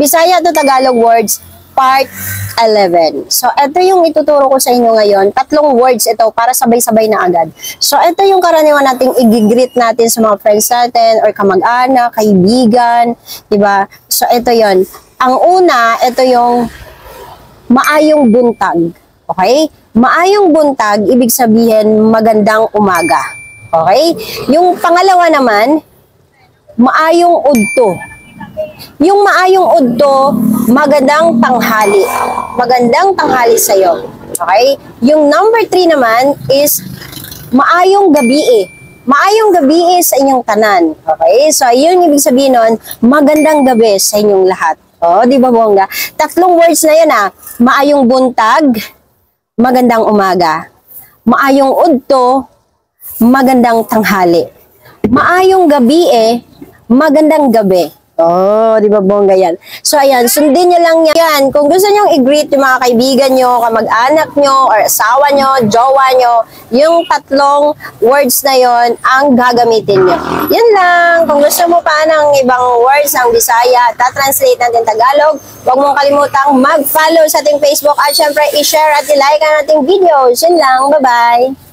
Bisaya to Tagalog words, part 11. So, ito yung ituturo ko sa inyo ngayon. 3 words ito para sabay-sabay na agad. So, ito yung karaniwan nating i-greet natin sa mga friends natin or kamag-anak, kaibigan, diba? So, ito yon. Ang una, ito yung maayong buntag. Okay? Maayong buntag, ibig sabihin magandang umaga. Okay? Yung pangalawa naman, maayong udto. Yung maayong udto, magandang tanghali. Magandang tanghali sa'yo. Okay? Yung number 3 naman is maayong gabi. Maayong gabi sa inyong tanan. Okay? So, yun ibig sabihin nun, magandang gabi sa inyong lahat. O, di ba bongga? 3 words na yan Maayong buntag, magandang umaga. Maayong udto, magandang tanghali. Maayong gabi magandang gabi. Oh, di ba bongga yan? So, ayan, sundin nyo lang yan. Kung gusto nyo i-greet yung mga kaibigan nyo, kamag-anak nyo, or asawa nyo, jowa nyo, yung 3 words na yon ang gagamitin nyo. Yan lang. Kung gusto mo pa ng ibang words ng Bisaya, tatranslate natin Tagalog, huwag mong kalimutang mag-follow sa ating Facebook at syempre i-share at i-like ang ating videos. Yan lang. Bye-bye!